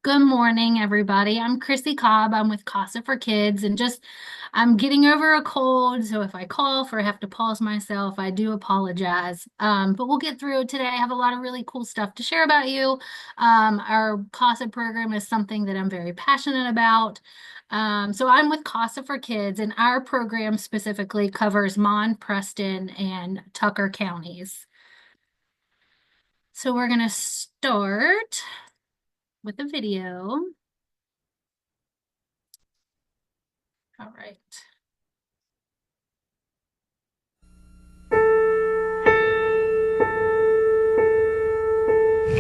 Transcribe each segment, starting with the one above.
Good morning, everybody. I'm Crissi Kolb. I'm with CASA for Kids, and I'm getting over a cold. So if I cough or have to pause myself, I do apologize. But we'll get through it today. I have a lot of really cool stuff to share about you. Our CASA program is something that I'm very passionate about. So I'm with CASA for Kids, and our program specifically covers Mon, Preston, and Tucker counties. So we're going to start with a video. All right.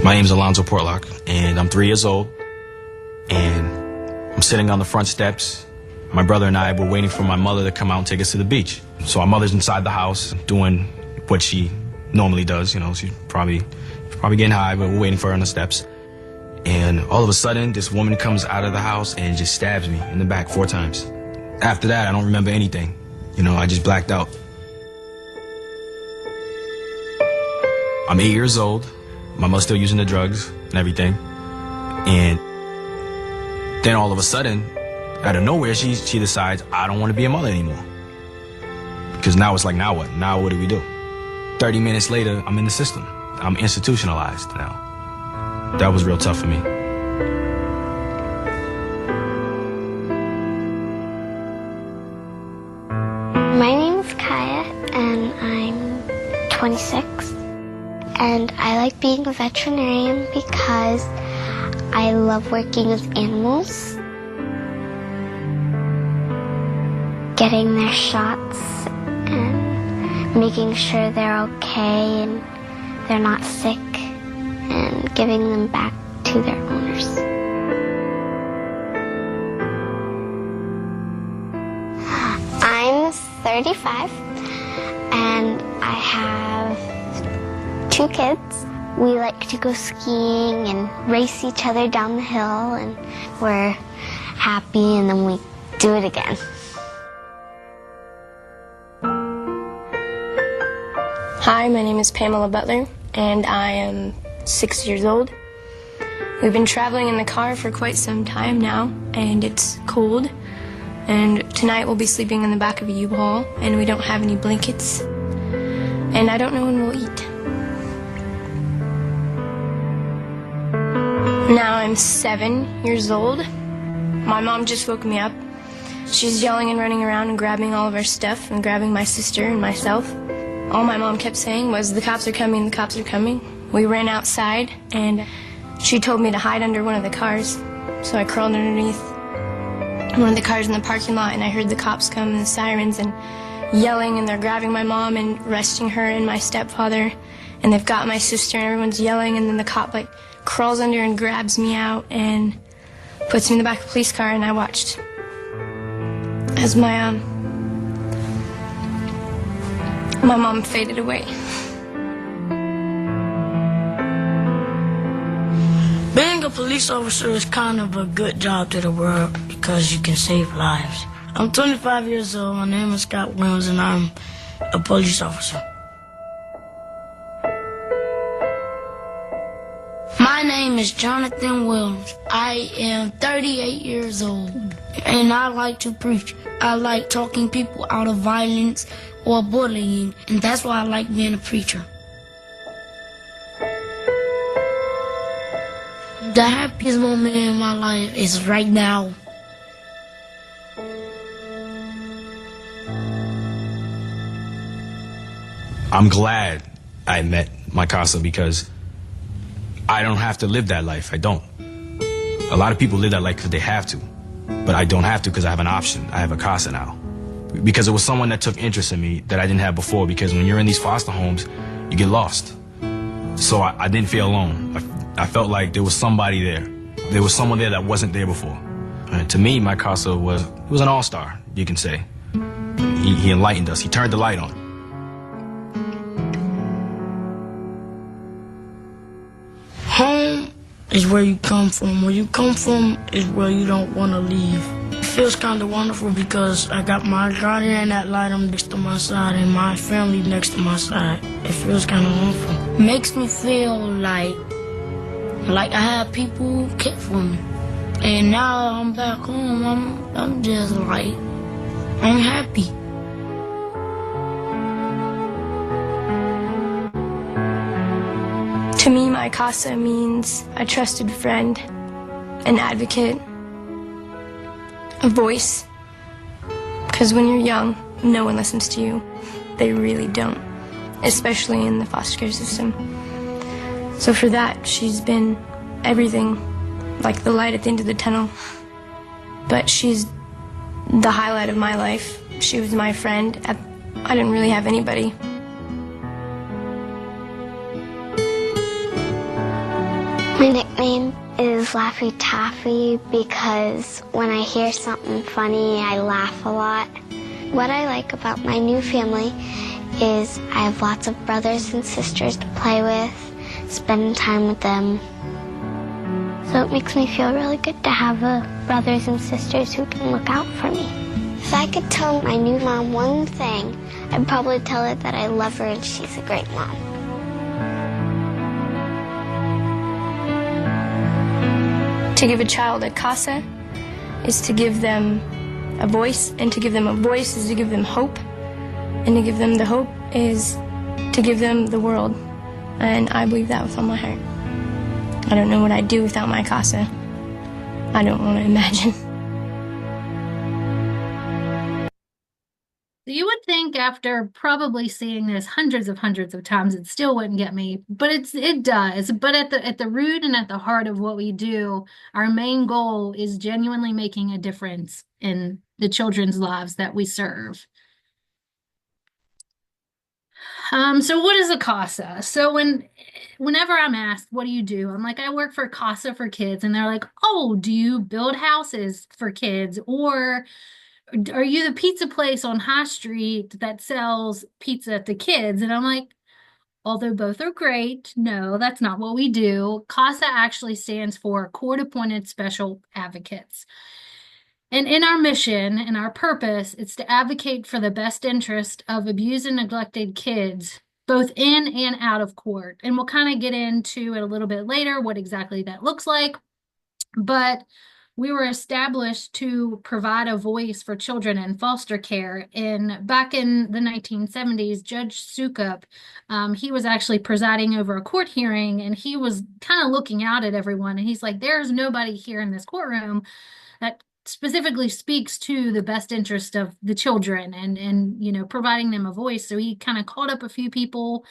My name is Alonzo Portlock, and I'm 3 years old, and I'm sitting on the front steps. My brother and I were waiting for my mother to come out and take us to the beach. So our mother's inside the house doing what she normally does. You know, she's probably getting high, but we're waiting for her on the steps. And all of a sudden, this woman comes out of the house and just stabs me in the back 4 times. After that, I don't remember anything. You know, I just blacked out. I'm 8 years old. My mother's still using the drugs and everything. And then all of a sudden, out of nowhere, she decides, I don't want to be a mother anymore. Because now it's like, now what? Now what do we do? 30 minutes later, I'm in the system. I'm institutionalized now. That was real tough for me. My name is Kaya, and I'm 26. And I like being a veterinarian because I love working with animals. Getting their shots and making sure they're okay and they're not sick and giving them back to their owners. I'm 35 and I have 2 kids. We like to go skiing and race each other down the hill, and we're happy and then we do it again. Hi, my name is Pamela Butler, and I am 6 years old. We've been traveling in the car for quite some time now, and it's cold. And tonight we'll be sleeping in the back of a U-Haul, and we don't have any blankets. And I don't know when we'll eat. Now I'm 7 years old. My mom just woke me up. She's yelling and running around and grabbing all of our stuff and grabbing my sister and myself. All my mom kept saying was, the cops are coming, the cops are coming. We ran outside, and she told me to hide under one of the cars. So I crawled underneath one of the cars in the parking lot, and I heard the cops come and the sirens and yelling, and they're grabbing my mom and arresting her and my stepfather. And they've got my sister, and everyone's yelling, and then the cop, crawls under and grabs me out and puts me in the back of a police car, and I watched as my mom faded away. Being a police officer is kind of a good job to the world because you can save lives. I'm 25 years old, my name is Scott Williams, and I'm a police officer. My name is Jonathan Williams. I am 38 years old, and I like to preach. I like talking people out of violence or bullying, and that's why I like being a preacher. The happiest moment in my life is right now. I'm glad I met my CASA because I don't have to live that life. I don't. A lot of people live that life because they have to, but I don't have to because I have an option. I have a CASA now. Because it was someone that took interest in me that I didn't have before, because when you're in these foster homes, you get lost. So I didn't feel alone. I felt like there was somebody there. There was someone there that wasn't there before. And to me, my CASA was an all-star, you can say. He enlightened us. He turned the light on. Home is where you come from. Where you come from is where you don't want to leave. It feels kind of wonderful because I got my guardian ad litem next to my side and my family next to my side. It feels kind of wonderful. It makes me feel like I have people who care for me. And now I'm back home. I'm just like, I'm happy. To me, my CASA means a trusted friend, an advocate, a voice. Because when you're young, no one listens to you. They really don't, especially in the foster care system. So for that, she's been everything, like the light at the end of the tunnel. But she's the highlight of my life. She was my friend. I didn't really have anybody. My nickname is Laffy Taffy because when I hear something funny, I laugh a lot. What I like about my new family is I have lots of brothers and sisters to play with, spending time with them. So it makes me feel really good to have brothers and sisters who can look out for me. If I could tell my new mom one thing, I'd probably tell her that I love her and she's a great mom. To give a child a CASA is to give them a voice, and to give them a voice is to give them hope, and to give them the hope is to give them the world. And I believe that with all my heart. I don't know what I'd do without my CASA. I don't want to imagine. You would think after probably seeing this hundreds of times, it still wouldn't get me, but it does. But at the root and at the heart of what we do, our main goal is genuinely making a difference in the children's lives that we serve. So what is a CASA? So whenever I'm asked, what do you do? I'm like, I work for CASA for Kids, and they're like, oh, do you build houses for kids, or are you the pizza place on High Street that sells pizza to kids? And I'm like, although both are great, no, that's not what we do. CASA actually stands for Court Appointed Special Advocates. And in our mission and our purpose, it's to advocate for the best interest of abused and neglected kids, both in and out of court. And we'll kind of get into it a little bit later, what exactly that looks like. But we were established to provide a voice for children in foster care. And back in the 1970s, Judge Sukup, he was actually presiding over a court hearing, and he was kind of looking out at everyone. And he's like, there's nobody here in this courtroom that specifically speaks to the best interest of the children and providing them a voice. So he kind of called up a few people,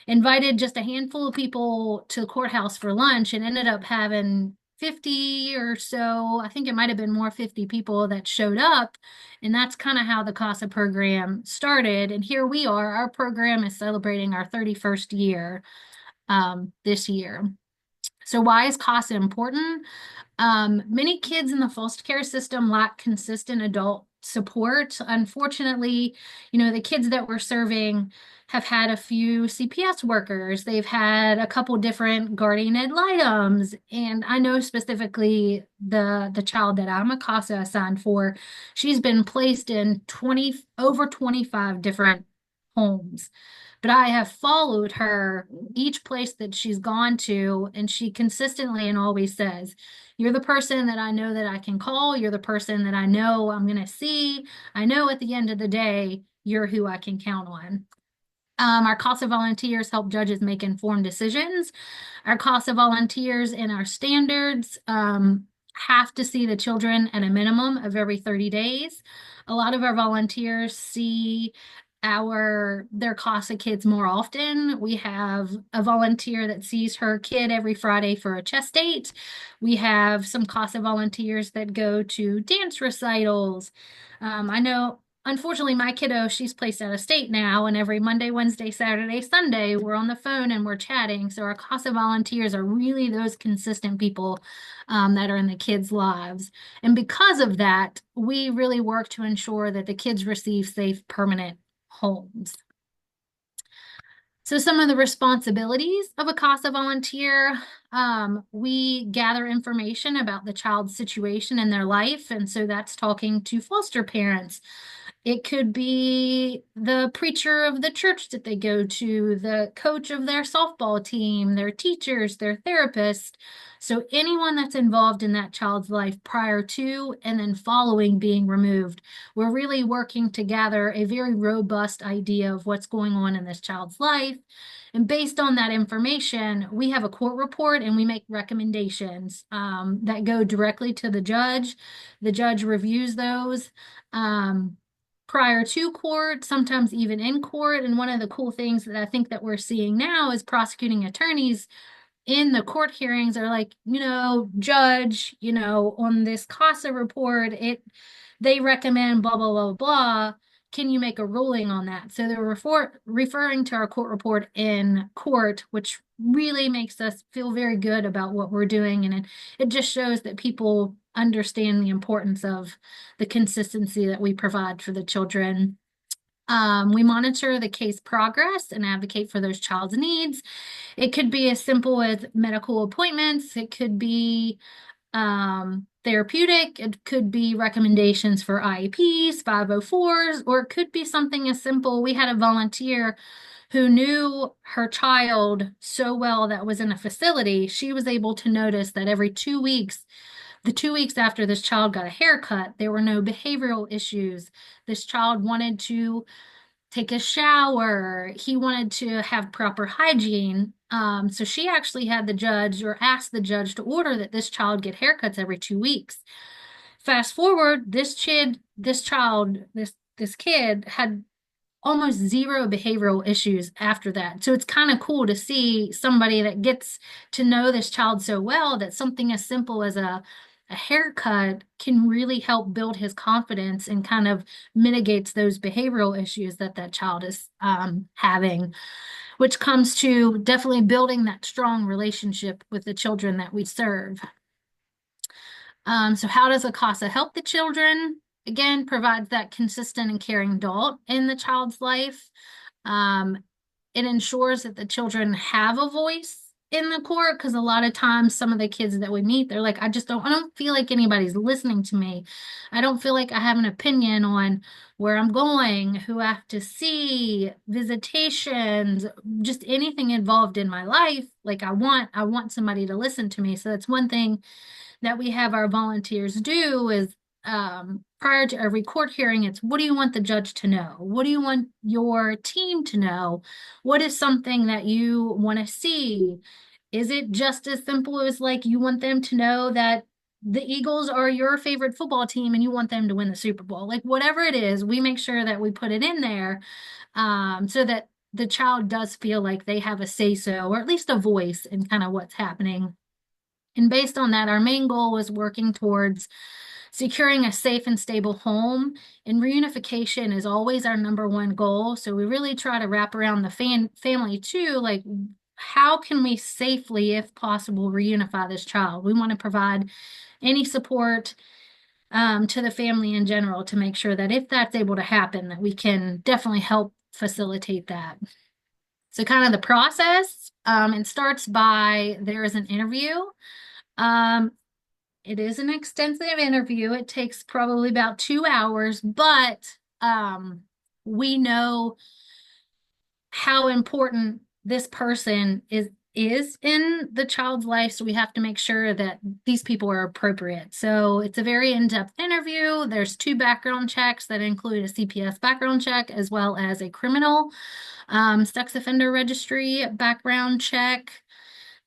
invited just a handful of people to the courthouse for lunch, and ended up having 50 or so, I think it might have been more, 50 people that showed up. And that's kind of how the CASA program started. And here we are. Our program is celebrating our 31st year this year. So why is CASA important? Many kids in the foster care system lack consistent adult support. Unfortunately, the kids that we're serving have had a few CPS workers. They've had a couple different guardian ad litems. And I know specifically the child that I'm a CASA assigned for, she's been placed in over 25 different homes. But I have followed her each place that she's gone to, and she consistently and always says, you're the person that I know that I can call. You're the person that I know I'm going to see. I know at the end of the day, you're who I can count on. Our CASA volunteers help judges make informed decisions. Our CASA volunteers and our standards have to see the children at a minimum of every 30 days. A lot of our volunteers see their CASA kids more often. We have a volunteer that sees her kid every Friday for a chest date. We have some CASA volunteers that go to dance recitals. I know, unfortunately, my kiddo, she's placed out of state now, and every Monday, Wednesday, Saturday, Sunday, we're on the phone and we're chatting. So our CASA volunteers are really those consistent people that are in the kids' lives. And because of that, we really work to ensure that the kids receive safe, permanent homes. So some of the responsibilities of a CASA volunteer, we gather information about the child's situation in their life. And so that's talking to foster parents. It could be the preacher of the church that they go to, the coach of their softball team, their teachers, their therapists. So anyone that's involved in that child's life prior to and then following being removed, we're really working to gather a very robust idea of what's going on in this child's life. And based on that information, we have a court report and we make recommendations that go directly to the judge. The judge reviews those. Prior to court, sometimes even in court. And one of the cool things that I think that we're seeing now is prosecuting attorneys in the court hearings are like, judge, on this CASA report, they recommend blah, blah, blah, blah. Can you make a ruling on that? So they're referring to our court report in court, which really makes us feel very good about what we're doing. And it just shows that people understand the importance of the consistency that we provide for the children. We monitor the case progress and advocate for those child's needs. It could be as simple as medical appointments. It could be therapeutic. It could be recommendations for IEPs, 504s, or it could be something as simple. We had a volunteer who knew her child so well that was in a facility. She was able to notice that every 2 weeks, the 2 weeks after this child got a haircut, there were no behavioral issues. This child wanted to take a shower. He wanted to have proper hygiene. So she actually had the judge or asked the judge to order that this child get haircuts every 2 weeks. Fast forward, this kid had almost zero behavioral issues after that. So it's kind of cool to see somebody that gets to know this child so well that something as simple as a haircut can really help build his confidence and kind of mitigates those behavioral issues that that child is having, which comes to definitely building that strong relationship with the children that we serve. So how does a CASA help the children? Again, provides that consistent and caring adult in the child's life. It ensures that the children have a voice in the court, because a lot of times some of the kids that we meet, they're like, I don't feel like anybody's listening to me. I don't feel like I have an opinion on where I'm going, who I have to see, visitations, just anything involved in my life. Like I want somebody to listen to me. So that's one thing that we have our volunteers do is prior to every court hearing, it's what do you want the judge to know? What do you want your team to know? What is something that you want to see? Is it just as simple as like you want them to know that the Eagles are your favorite football team and you want them to win the Super Bowl? Like whatever it is, we make sure that we put it in there so that the child does feel like they have a say-so or at least a voice in kind of what's happening. And based on that, our main goal was working towards securing a safe and stable home, and reunification is always our number one goal. So we really try to wrap around the family too, like how can we safely, if possible, reunify this child? We want to provide any support to the family in general to make sure that if that's able to happen, that we can definitely help facilitate that. So kind of the process, it starts by there is an interview. It is an extensive interview. It takes probably about 2 hours, but we know how important this person is in the child's life, so we have to make sure that these people are appropriate. So it's a very in-depth interview. There's 2 background checks that include a CPS background check as well as a criminal sex offender registry background check.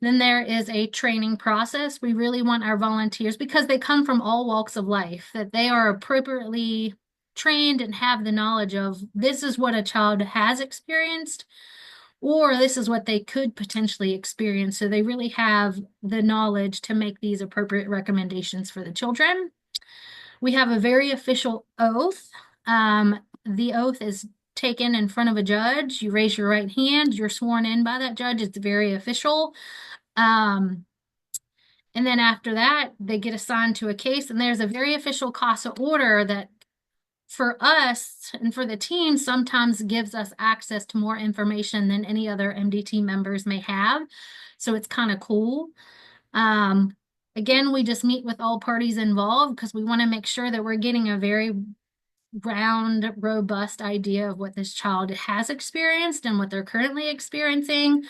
Then there is a training process. We really want our volunteers, because they come from all walks of life, that they are appropriately trained and have the knowledge of this is what a child has experienced, or this is what they could potentially experience. So they really have the knowledge to make these appropriate recommendations for the children. We have a very official oath. The oath is taken in front of a judge. You raise your right hand. You're sworn in by that judge. It's very official. And then after that, they get assigned to a case, and there's a very official CASA order that for us and for the team sometimes gives us access to more information than any other MDT members may have. So it's kind of cool. Again, we just meet with all parties involved because we want to make sure that we're getting a very round, robust idea of what this child has experienced and what they're currently experiencing.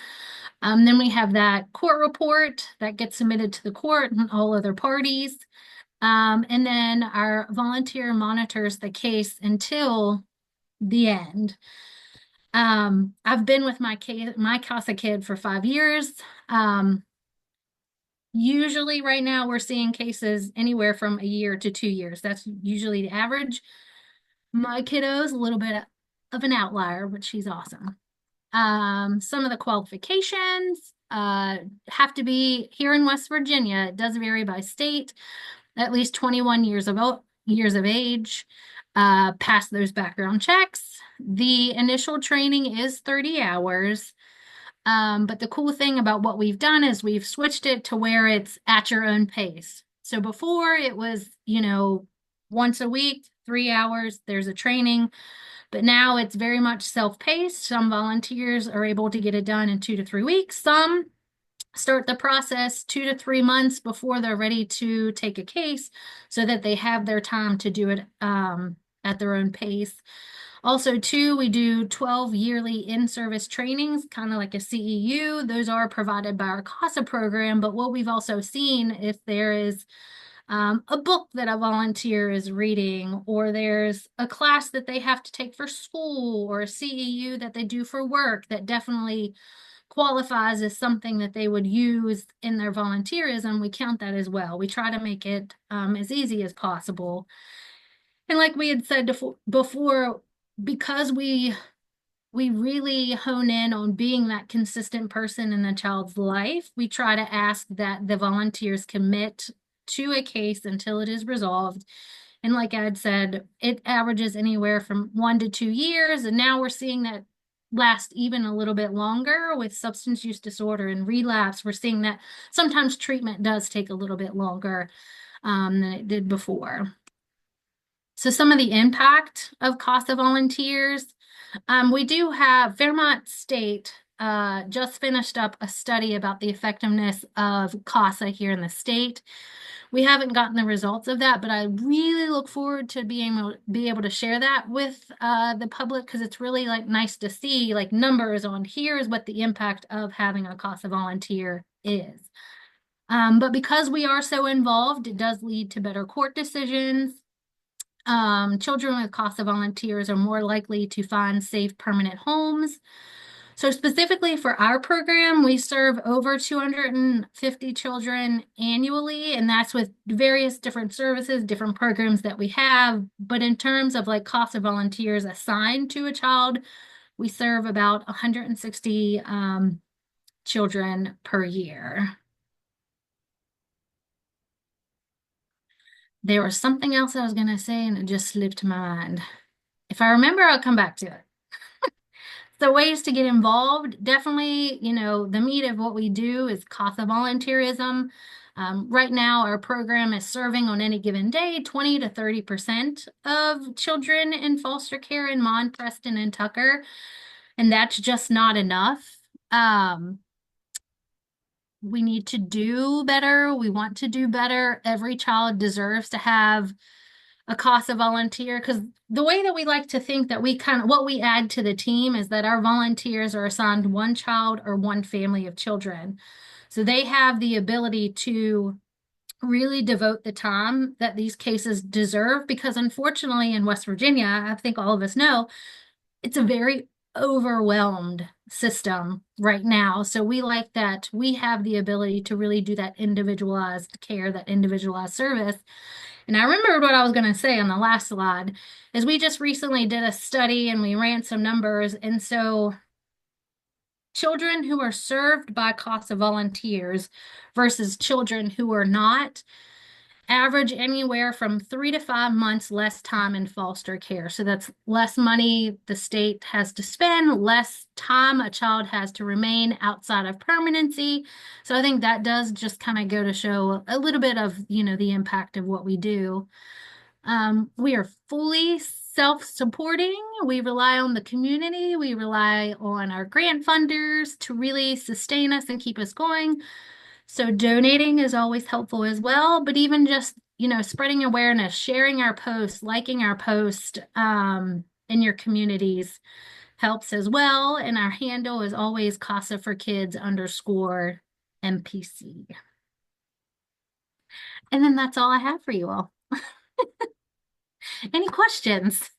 Then we have that court report that gets submitted to the court and all other parties. And then our volunteer monitors the case until the end. I've been with my CASA kid for 5 years. Um, Usually right now we're seeing cases anywhere from a year to 2 years. That's usually the average. My kiddo's a little bit of an outlier, but she's awesome. Some of the qualifications have to be here in West Virginia. It does vary by state. At least 21 years of age. Pass those background checks. The initial training is 30 hours. But the cool thing about what we've done is we've switched it to where it's at your own pace. So before it was, once a week, 3 hours, there's a training. But now it's very much self-paced. Some volunteers are able to get it done in 2 to 3 weeks. Some start the process 2 to 3 months before they're ready to take a case so that they have their time to do it at their own pace. Also, too, we do 12 yearly in-service trainings, kind of like a CEU. Those are provided by our CASA program, but what we've also seen, if there is a book that a volunteer is reading, or there's a class that they have to take for school, or a CEU that they do for work that definitely qualifies as something that they would use in their volunteerism, we count that as well. We try to make it as easy as possible. And like we had said before, because we really hone in on being that consistent person in the child's life, we try to ask that the volunteers commit to a case until it is resolved. And like I had said, it averages anywhere from 1 to 2 years. And now we're seeing that last even a little bit longer with substance use disorder and relapse. We're seeing that sometimes treatment does take a little bit longer than it did before. So some of the impact of CASA volunteers, we do have Fairmont State just finished up a study about the effectiveness of CASA here in the state. We haven't gotten the results of that, but I really look forward to be able to share that with the public, because it's really nice to see numbers on here's what the impact of having a CASA volunteer is. But because we are so involved, it does lead to better court decisions. Children with CASA volunteers are more likely to find safe permanent homes. So specifically for our program, we serve over 250 children annually, and that's with various different services, different programs that we have. But in terms of CASA volunteers assigned to a child, we serve about 160 children per year. There was something else I was going to say, and it just slipped my mind. If I remember, I'll come back to it. So ways to get involved, definitely, the meat of what we do is CASA volunteerism. Right now, our program is serving on any given day 20 to 30% of children in foster care in Mon, Preston, and Tucker, and that's just not enough. We need to do better. We want to do better. Every child deserves to have a CASA volunteer, because the way that we like to think that what we add to the team is that our volunteers are assigned one child or one family of children. So they have the ability to really devote the time that these cases deserve, because unfortunately in West Virginia, I think all of us know, it's a very overwhelmed system right now. So we like that we have the ability to really do that individualized care, that individualized service. And I remembered what I was going to say on the last slide, is we just recently did a study and we ran some numbers. And so children who are served by CASA volunteers versus children who are not average anywhere from 3 to 5 months less time in foster care. So that's less money the state has to spend, less time a child has to remain outside of permanency. So I think that does just kind of go to show a little bit of, the impact of what we do. We are fully self-supporting. We rely on the community. We rely on our grant funders to really sustain us and keep us going. So donating is always helpful as well, but even just, spreading awareness, sharing our posts, liking our post in your communities, helps as well. And our handle is always CASA for Kids _ MPC. And then that's all I have for you all. Any questions?